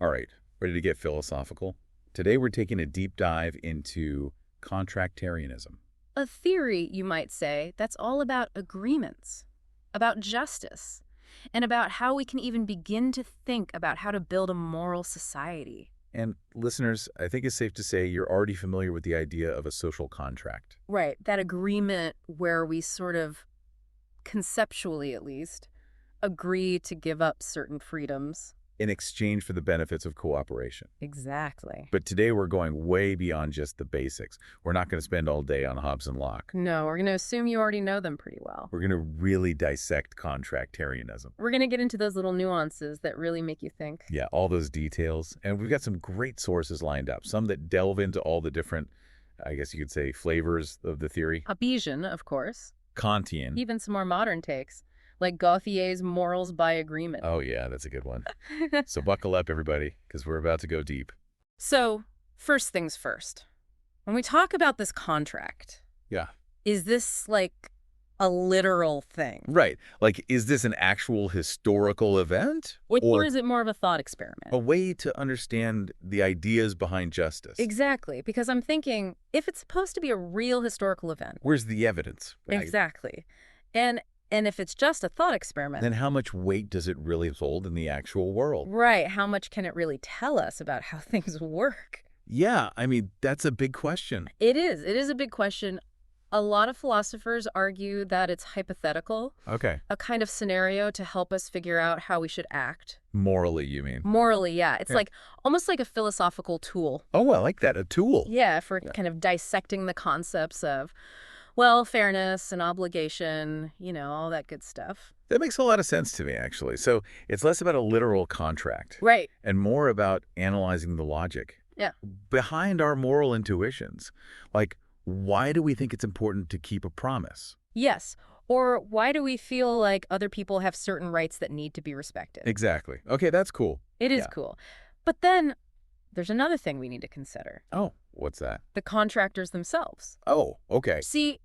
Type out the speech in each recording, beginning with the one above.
All right, ready to get philosophical? Today we're taking a deep dive into contractarianism. A theory, you might say, that's all about agreements, about justice, and about how we can even begin to think about how to build a moral society. And listeners, I think it's safe to say you're already familiar with the idea of a social contract. Right, that agreement where we sort of, conceptually at least, agree to give up certain freedoms. In exchange for the benefits of cooperation. Exactly. But today we're going way beyond just the basics. We're not going to spend all day on Hobbes and Locke. No, we're going to assume you already know them pretty well. We're going to really dissect contractarianism. We're going to get into those little nuances that really make you think. Yeah, all those details. And we've got some great sources lined up, some that delve into all the different, I guess you could say, flavors of the theory. Hobbesian, of course. Kantian. Even some more modern takes, like Gauthier's morals by agreement. Oh, yeah, that's a good one. So buckle up, everybody, because we're about to go deep. So, first things first. When we talk about this contract, Yeah. is this like a literal thing? Right. Like, is this an actual historical event? Or is it more of a thought experiment? A way to understand the ideas behind justice? Exactly, because I'm thinking, if it's supposed to be a real historical event. Where's the evidence? Exactly. And if it's just a thought experiment. Then how much weight does it really hold in the actual world? Right. How much can it really tell us about how things work? Yeah, I mean, that's a big question. It is. It is a big question. A lot of philosophers argue that it's hypothetical. Okay. A kind of scenario to help us figure out how we should act. Morally, you mean? Morally, yeah. It's like almost like a philosophical tool. Oh, I like that. A tool. Yeah, for kind of dissecting the concepts of, well, fairness and obligation, all that good stuff. That makes a lot of sense to me, actually. So it's less about a literal contract. Right. And more about analyzing the logic. Yeah. Behind our moral intuitions. Like, why do we think it's important to keep a promise? Yes. Or why do we feel like other people have certain rights that need to be respected? Exactly. Okay, that's cool. It is cool. But then there's another thing we need to consider. Oh, what's that? The contractors themselves. Oh, okay. See,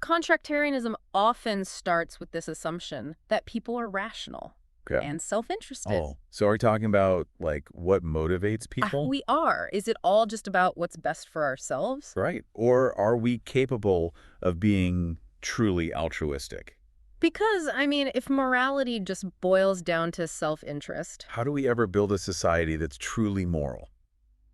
contractarianism often starts with this assumption that people are rational and self-interested. Oh, so are we talking about, like, what motivates people? We are. Is it all just about what's best for ourselves? Right. Or are we capable of being truly altruistic? Because, if morality just boils down to self-interest. How do we ever build a society that's truly moral?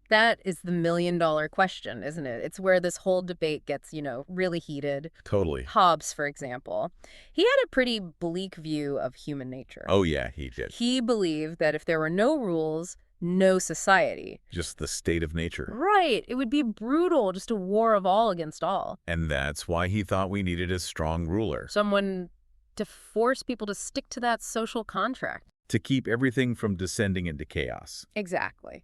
That is the million-dollar question, isn't it? It's where this whole debate gets, really heated. Totally. Hobbes, for example, he had a pretty bleak view of human nature. Oh, yeah, he did. He believed that if there were no rules, no society. Just the state of nature. Right. It would be brutal, just a war of all against all. And that's why he thought we needed a strong ruler. Someone to force people to stick to that social contract. To keep everything from descending into chaos. Exactly.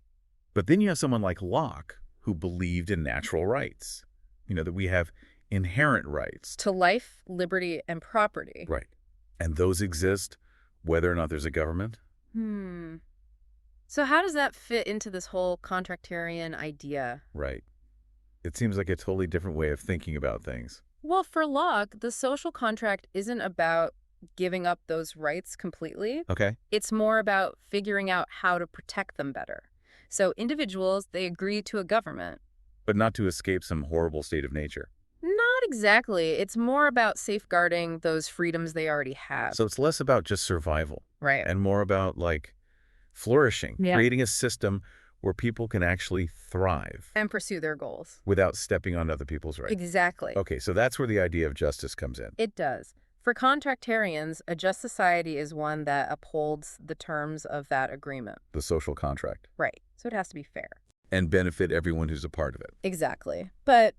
But then you have someone like Locke, who believed in natural rights. That we have inherent rights. To life, liberty, and property. Right. And those exist whether or not there's a government. So how does that fit into this whole contractarian idea? Right. It seems like a totally different way of thinking about things. Well, for Locke, the social contract isn't about giving up those rights completely. Okay. It's more about figuring out how to protect them better. So individuals, they agree to a government. But not to escape some horrible state of nature. Not exactly. It's more about safeguarding those freedoms they already have. So it's less about just survival. Right. And more about, like, flourishing. Yeah. Creating a system where people can actually thrive. And pursue their goals. Without stepping on other people's rights. Exactly. Okay, so that's where the idea of justice comes in. It does. For contractarians, a just society is one that upholds the terms of that agreement. The social contract. Right. So it has to be fair. And benefit everyone who's a part of it. Exactly. But,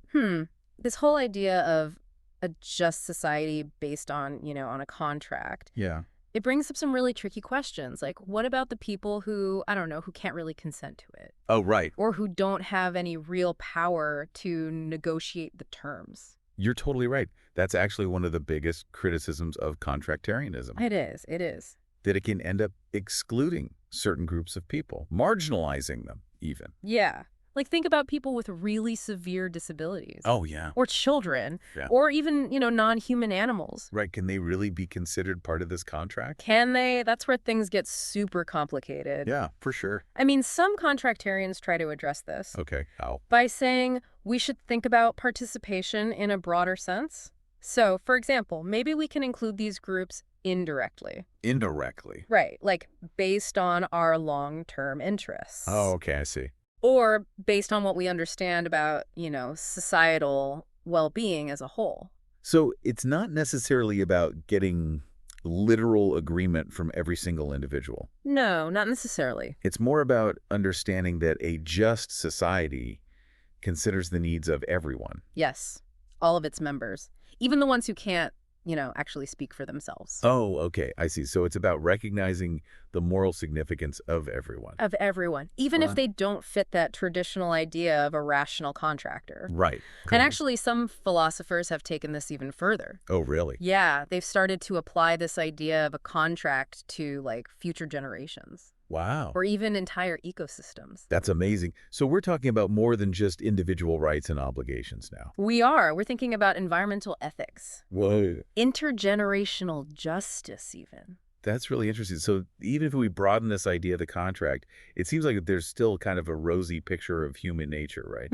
this whole idea of a just society based on, on a contract. Yeah. It brings up some really tricky questions. Like, what about the people who, who can't really consent to it? Oh, right. Or who don't have any real power to negotiate the terms? You're totally right. That's actually one of the biggest criticisms of contractarianism. It is. It is. That it can end up excluding certain groups of people, marginalizing them even. Yeah. Like, think about people with really severe disabilities. Oh, yeah. Or children. Yeah. Or even, non-human animals. Right. Can they really be considered part of this contract? Can they? That's where things get super complicated. Yeah, for sure. I mean, some contractarians try to address this Okay. How? by saying we should think about participation in a broader sense. So, for example, maybe we can include these groups indirectly. Indirectly. Right, like based on our long-term interests. Oh, okay. I see. Or based on what we understand about, societal well-being as a whole. So it's not necessarily about getting literal agreement from every single individual. No, not necessarily. It's more about understanding that a just society considers the needs of everyone. Yes, all of its members, even the ones who can't, actually speak for themselves. Oh, okay. I see. So it's about recognizing the moral significance of everyone. Of everyone, even if Right. they don't fit that traditional idea of a rational contractor. Right. And Correct. actually, some philosophers have taken this even further. Oh, really? Yeah, they've started to apply this idea of a contract to, future generations. Wow. Or even entire ecosystems. That's amazing. So we're talking about more than just individual rights and obligations now. We're thinking about environmental ethics. Whoa. Intergenerational justice, even. That's really interesting. So even if we broaden this idea of the contract, it seems like there's still kind of a rosy picture of human nature, right?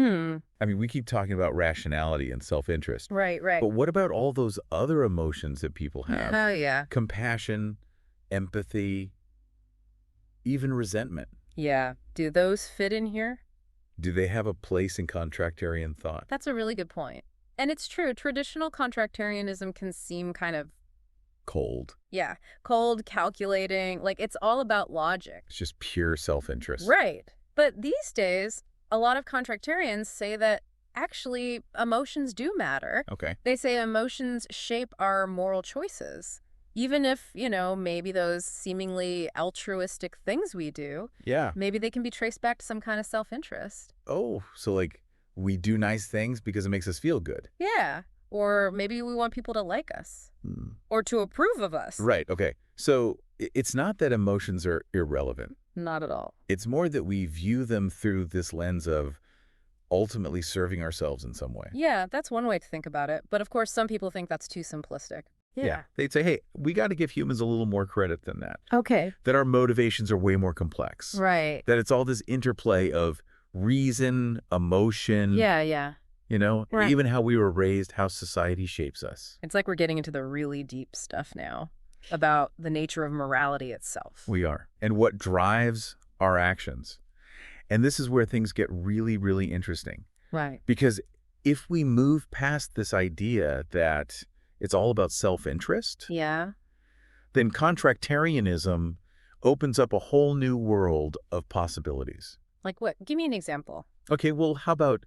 I mean, we keep talking about rationality and self-interest. Right. But what about all those other emotions that people have? Oh, yeah. Compassion, empathy, even resentment. Yeah. Do those fit in here? Do they have a place in contractarian thought? That's a really good point. And it's true, traditional contractarianism can seem kind of, Cold. cold, calculating, like it's all about logic. It's just pure self-interest. Right. But these days, a lot of contractarians say that actually emotions do matter. Okay. They say emotions shape our moral choices. Even if, maybe those seemingly altruistic things we do, Yeah. maybe they can be traced back to some kind of self-interest. Oh, so we do nice things because it makes us feel good. Yeah. Or maybe we want people to like us. Or to approve of us. Right. Okay. So it's not that emotions are irrelevant. Not at all. It's more that we view them through this lens of ultimately serving ourselves in some way. Yeah, that's one way to think about it. But of course, some people think that's too simplistic. They'd say, hey, we got to give humans a little more credit than that. Okay. That our motivations are way more complex. Right. That it's all this interplay of reason, emotion. Yeah. Right. Even how we were raised, how society shapes us. It's like we're getting into the really deep stuff now about the nature of morality itself. We are. And what drives our actions. And this is where things get really, really interesting. Right. Because if we move past this idea that it's all about self-interest, Yeah. then contractarianism opens up a whole new world of possibilities. Like what? Give me an example. Okay, well, how about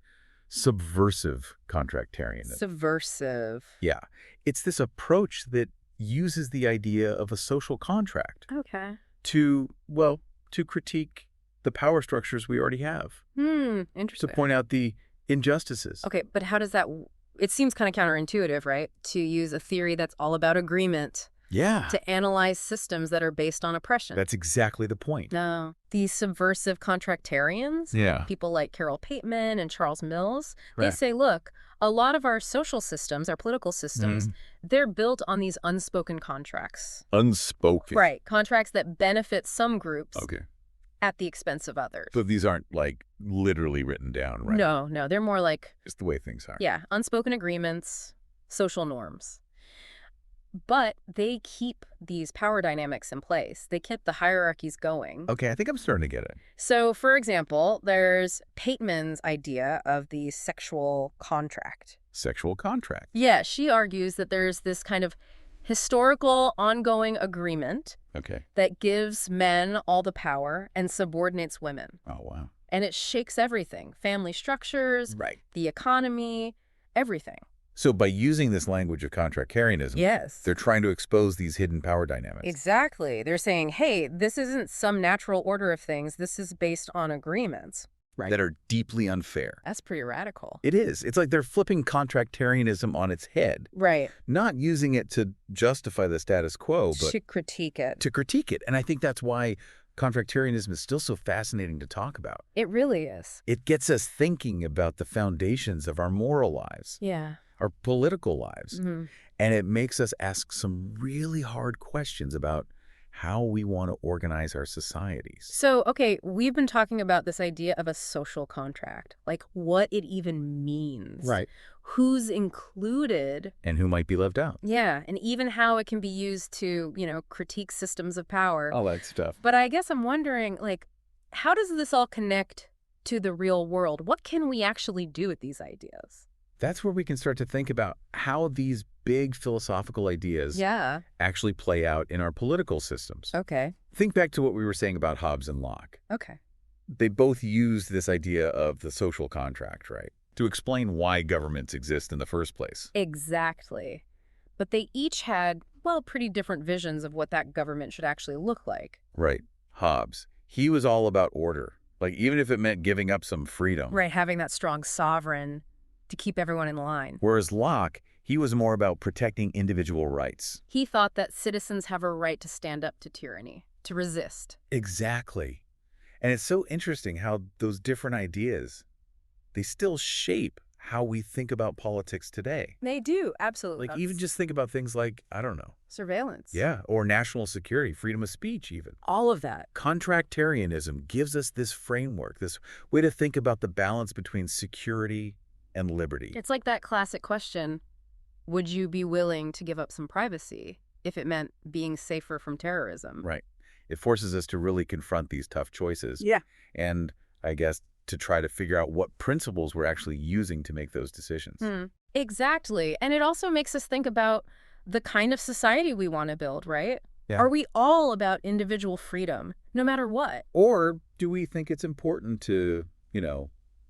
subversive contractarianism? Subversive. Yeah. It's this approach that uses the idea of a social contract Okay. to critique the power structures we already have, to Interesting. point out the injustices. Okay, but how does that... It seems kind of counterintuitive, right? To use a theory that's all about agreement Yeah. to analyze systems that are based on oppression. That's exactly the point. No. These subversive contractarians, Yeah. people like Carol Pateman and Charles Mills, they Right. say, look, a lot of our social systems, our political systems, they're built on these unspoken contracts. Unspoken. Right. Contracts that benefit some groups Okay. at the expense of others. So these aren't literally written down, right? No. They're more like, Just the way things are. unspoken agreements, social norms. But they keep these power dynamics in place. They keep the hierarchies going. Okay, I think I'm starting to get it. So, for example, there's Pateman's idea of the sexual contract. Sexual contract. Yeah, she argues that there's this kind of historical, ongoing agreement Okay. that gives men all the power and subordinates women. Oh, wow. And it shakes everything. Family structures, Right. the economy, everything. So by using this language of contractarianism, Yes. they're trying to expose these hidden power dynamics. Exactly. They're saying, hey, this isn't some natural order of things. This is based on agreements. Right. That are deeply unfair. That's pretty radical. It is. It's like they're flipping contractarianism on its head, Right. not using it to justify the status quo, but To critique it. to critique it. And I think that's why contractarianism is still so fascinating to talk about. It really is. It gets us thinking about the foundations of our moral lives, Yeah. our political lives, Hmm. and it makes us ask some really hard questions about how we want to organize our societies. So, okay, we've been talking about this idea of a social contract, like what it even means. Right. Who's included. And who might be left out. Yeah, and even how it can be used to, critique systems of power. All that stuff. But I guess I'm wondering, like, how does this all connect to the real world? What can we actually do with these ideas? That's where we can start to think about how these big philosophical ideas actually play out in our political systems. Okay. Think back to what we were saying about Hobbes and Locke. Okay. They both used this idea of the social contract, right, to explain why governments exist in the first place. Exactly. But they each had, well, pretty different visions of what that government should actually look like. Right. Hobbes, he was all about order, like even if it meant giving up some freedom. Right, having that strong sovereign to keep everyone in line. Whereas Locke, he was more about protecting individual rights. He thought that citizens have a right to stand up to tyranny, to resist. Exactly. And it's so interesting how those different ideas, they still shape how we think about politics today. They do, absolutely. Like even just think about things like, I don't know. Surveillance. Yeah, or national security, freedom of speech even. All of that. Contractarianism gives us this framework, this way to think about the balance between security and liberty. It's like that classic question, would you be willing to give up some privacy if it meant being safer from terrorism? Right. It forces us to really confront these tough choices. Yeah. And I guess to try to figure out what principles we're actually using to make those decisions. Exactly. And it also makes us think about the kind of society we want to build, right? Yeah. Are we all about individual freedom, no matter what? Or do we think it's important to,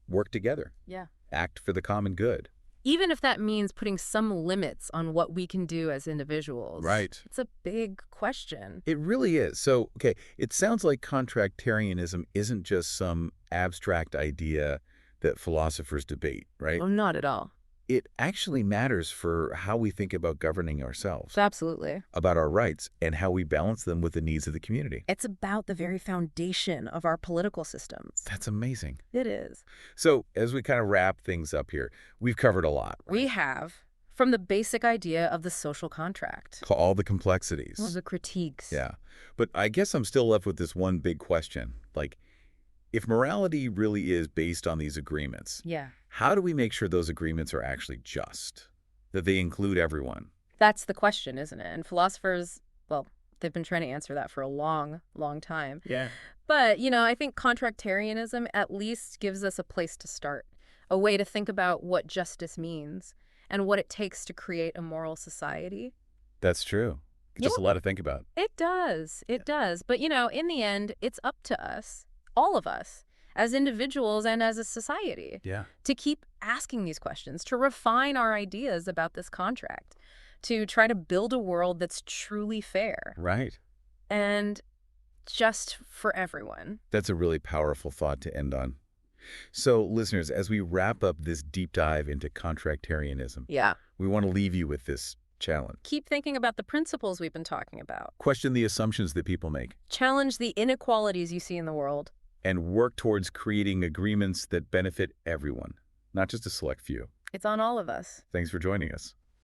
work together? Yeah. Act for the common good? Even if that means putting some limits on what we can do as individuals. Right. It's a big question. It really is. So, okay, it sounds like contractarianism isn't just some abstract idea that philosophers debate, right? Oh, not at all. It actually matters for how we think about governing ourselves, Absolutely. about our rights, and how we balance them with the needs of the community. It's about the very foundation of our political systems. That's amazing. It is. So as we kind of wrap things up here, we've covered a lot. Right? We have, from the basic idea of the social contract. All the complexities. The critiques. Yeah. But I guess I'm still left with this one big question. Like, if morality really is based on these agreements, Yeah. how do we make sure those agreements are actually just, that they include everyone? That's the question, isn't it? And philosophers, well, they've been trying to answer that for a long, long time. Yeah. But, I think contractarianism at least gives us a place to start, a way to think about what justice means and what it takes to create a moral society. That's true. Just a lot to think about. It does. It does. But, in the end, it's up to us, all of us, as individuals and as a society, to keep asking these questions, to refine our ideas about this contract, to try to build a world that's truly fair. Right. And just for everyone. That's a really powerful thought to end on. So, listeners, as we wrap up this deep dive into contractarianism, we want to leave you with this challenge. Keep thinking about the principles we've been talking about. Question the assumptions that people make. Challenge the inequalities you see in the world. And work towards creating agreements that benefit everyone, not just a select few. It's on all of us. Thanks for joining us.